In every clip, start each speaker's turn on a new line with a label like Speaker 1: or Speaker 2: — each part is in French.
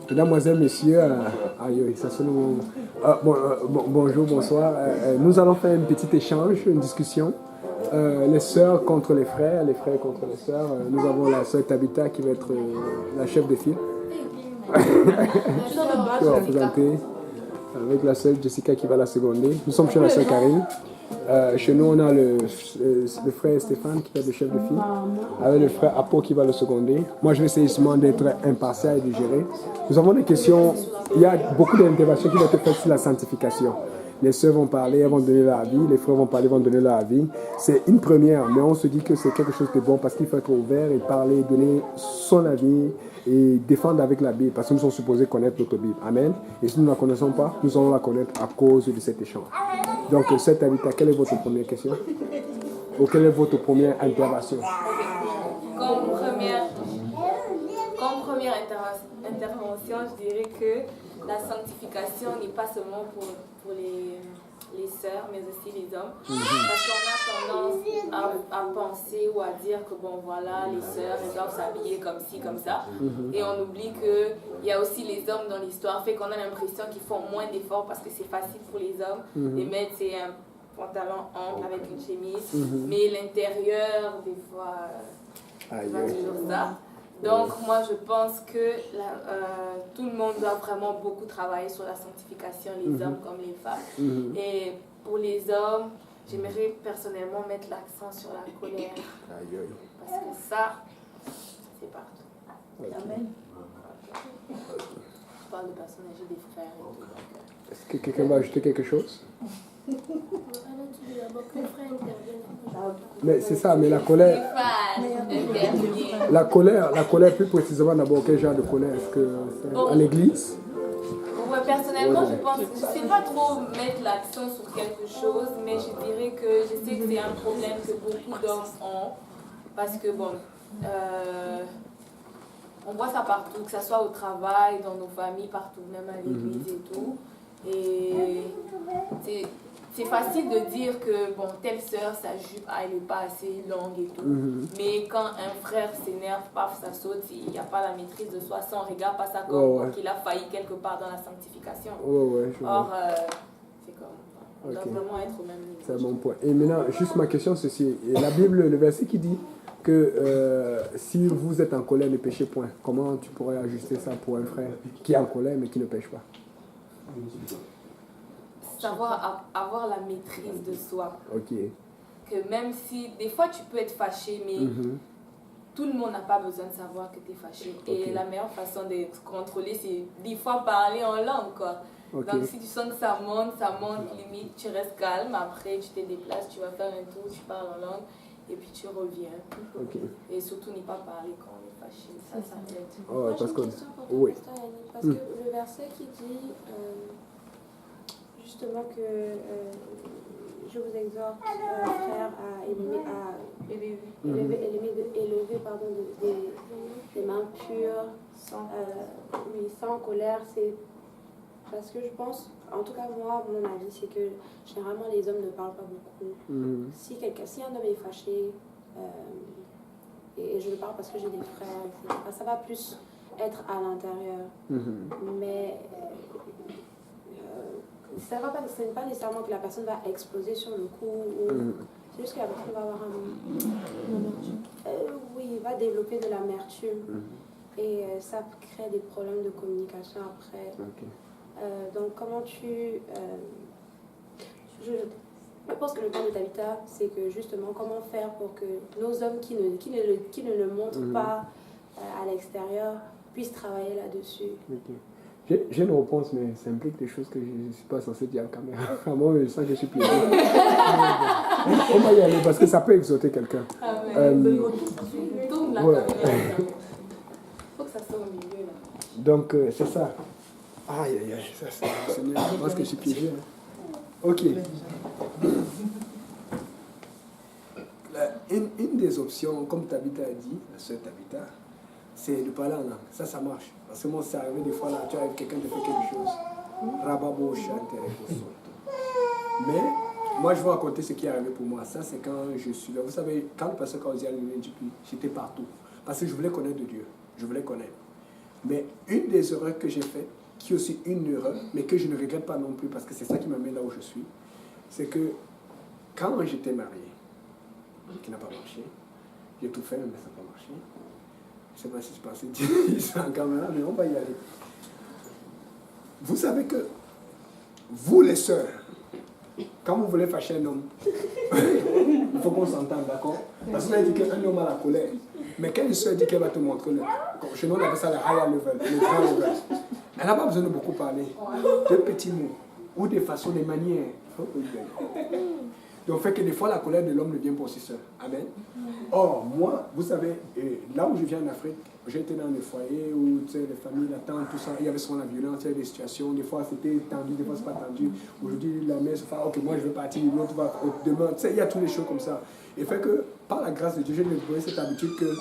Speaker 1: Mesdames, Messieurs, bonjour, bonsoir. Nous allons faire un petit échange, une discussion. Les sœurs contre les frères contre les sœurs. Nous avons la sœur Tabitha qui va être la chef de file. Je vais représenter avec la sœur Jessica qui va la seconder. Nous sommes chez la sœur Karine. Chez nous, on a le frère Stéphane qui va être le chef de file, avec le frère Apo qui va le seconder. Moi, je vais essayer justement d'être impartial et de gérer. Nous avons des questions. Il y a beaucoup d'interventions qui vont être faites sur la sanctification. Les sœurs vont parler, elles vont donner leur avis. Les frères vont parler, vont donner leur avis. C'est une première, mais on se dit que c'est quelque chose de bon parce qu'il faut être ouvert et parler, donner son avis et défendre avec la Bible parce que nous sommes supposés connaître notre Bible. Amen. Et si nous ne la connaissons pas, nous allons la connaître à cause de cet échange. Donc, cette Tabitha, quelle est votre première question? Ou quelle est votre première intervention?
Speaker 2: Comme première intervention, je dirais que la sanctification n'est pas seulement pour les sœurs, mais aussi les hommes. Parce qu'on a tendance à penser ou à dire que bon voilà, les sœurs, elles doivent s'habiller comme ci, comme ça. Et on oublie qu'il y a aussi les hommes dans l'histoire, fait qu'on a l'impression qu'ils font moins d'efforts parce que c'est facile pour les hommes de mettre un pantalon ample avec une chemise. Mais l'intérieur, des fois, c'est pas toujours ça. Donc, moi, je pense que tout le monde doit vraiment beaucoup travailler sur la sanctification, les hommes comme les femmes. Et pour les hommes, j'aimerais personnellement mettre l'accent sur la colère. Parce que ça, c'est partout. Amen. Je parle de personnes âgées, des frères et tout.
Speaker 1: Est-ce que quelqu'un va ajouter quelque chose? Mais c'est ça, mais la colère. La colère plus précisément d'abord, quel genre de colère? Est-ce que c'est à l'église?
Speaker 2: Ouais, personnellement, je pense que je ne sais pas trop mettre l'accent sur quelque chose, mais je dirais que je sais que c'est un problème que beaucoup d'hommes ont. Parce que bon, on voit ça partout, que ce soit au travail, dans nos familles, partout, même à l'église et tout. Et c'est facile de dire que bon, telle sœur, sa jupe, elle n'est pas assez longue et tout. Mais quand un frère s'énerve, paf, ça saute, il n'y a pas la maîtrise de soi, ça on regarde pas ça comme qu'il a failli quelque part dans la sanctification. Or, c'est comme, on doit vraiment être au même niveau.
Speaker 1: C'est un bon point. Et maintenant, juste ma question, c'est ceci. La Bible, le verset qui dit que si vous êtes en colère, ne péchez point. Comment tu pourrais ajuster ça pour un frère qui est en colère mais qui ne pêche pas?
Speaker 2: Savoir avoir la maîtrise de soi.
Speaker 1: Ok.
Speaker 2: Que même si, des fois tu peux être fâché, mais tout le monde n'a pas besoin de savoir que tu es fâché. Et la meilleure façon de contrôler, c'est des fois parler en langue, quoi. Donc si tu sens que ça monte, limite, tu restes calme, après tu te déplaces, tu vas faire un tour, tu parles en langue, et puis tu reviens. Et surtout, ne pas parler quand on est fâché, ça aide.
Speaker 3: Moi, j'ai une question pour toi, Pasteur Yannick, parce que le verset qui dit... justement que je vous exhorte, frères, à élever des mains pures, sans colère. C'est parce que je pense, en tout cas moi, mon avis, c'est que généralement les hommes ne parlent pas beaucoup. Si un homme est fâché, et je le parle parce que j'ai des frères, etc., ça va plus être à l'intérieur. Mais... ce n'est pas nécessairement que la personne va exploser sur le coup, c'est juste que la personne va avoir il va développer de l'amertume et ça crée des problèmes de communication après. Donc comment je pense que le point de Tabitha, c'est que justement comment faire pour que nos hommes qui ne le montrent pas à l'extérieur puissent travailler là-dessus.
Speaker 1: J'ai une réponse, mais ça implique des choses que je ne suis pas censé dire en caméra. Moi, je sens que je suis plus. On va y aller parce que ça peut exhorter quelqu'un.
Speaker 2: Tourne la caméra. Faut que ça soit au milieu là.
Speaker 1: Donc, c'est ça. Aïe, ça c'est mieux. Je pense que je suis piégé. Ok. Une des options, comme Tabitha a dit, la sœur Tabitha, c'est de parler en langue. Ça marche. Parce que moi, c'est arrivé des fois là, tu arrives, quelqu'un te fait quelque chose. Rababo, mais moi, je vais raconter ce qui est arrivé pour moi. Ça, c'est quand je suis là. Vous savez, quand le pasteur Kauzial est venu, j'étais partout. Parce que je voulais connaître Dieu. Je voulais connaître. Mais une des erreurs que j'ai faites, qui est aussi une erreur, mais que je ne regrette pas non plus, parce que c'est ça qui m'amène là où je suis, c'est que quand j'étais marié, qui n'a pas marché, j'ai tout fait, mais ça n'a pas marché. Je ne sais pas si je pensais dire ça en caméra, mais on va y aller. Vous savez que vous, les sœurs, quand vous voulez fâcher un homme, il faut qu'on s'entende, d'accord? Parce qu'on a dit qu'un homme a la colère. Mais quand une sœur dit qu'elle va te montrer, chez nous on appelle ça le higher level, le grand level, elle n'a pas besoin de beaucoup parler. De petits mots, ou des façons, des manières. Donc, fait que des fois, la colère de l'homme ne vient pas aussi seul. Amen. Or, moi, vous savez, là où je viens en Afrique, j'étais dans des foyers où, tu sais, les familles, la tante, tout ça, il y avait souvent la violence, il y avait des situations, des fois c'était tendu, des fois c'est pas tendu. Aujourd'hui, la mère se fait, ok, moi je veux partir, l'autre va demain, tu sais, il y a toutes les choses comme ça. Et fait que, par la grâce de Dieu, j'ai développé cette habitude que,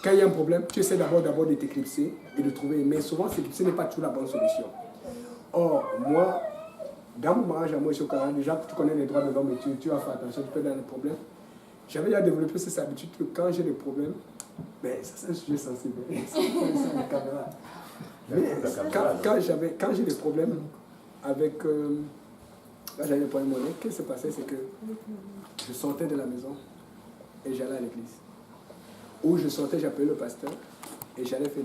Speaker 1: quand il y a un problème, tu essaies d'abord de t'éclipser et de trouver, mais souvent, ce n'est pas toujours la bonne solution. Or, moi, dans mon mariage à moi ici au Canada, déjà tu connais les droits de l'homme et tu vas faire attention, tu peux dans les problèmes. J'avais déjà développé cette habitude que quand j'ai des problèmes, ben ça c'est un sujet sensible. Mais quand j'ai des problèmes avec... là j'avais des problèmes monnaie, qu'est-ce qui s'est passé, c'est que je sortais de la maison et j'allais à l'église. Ou je sortais, j'appelais le pasteur et j'allais faire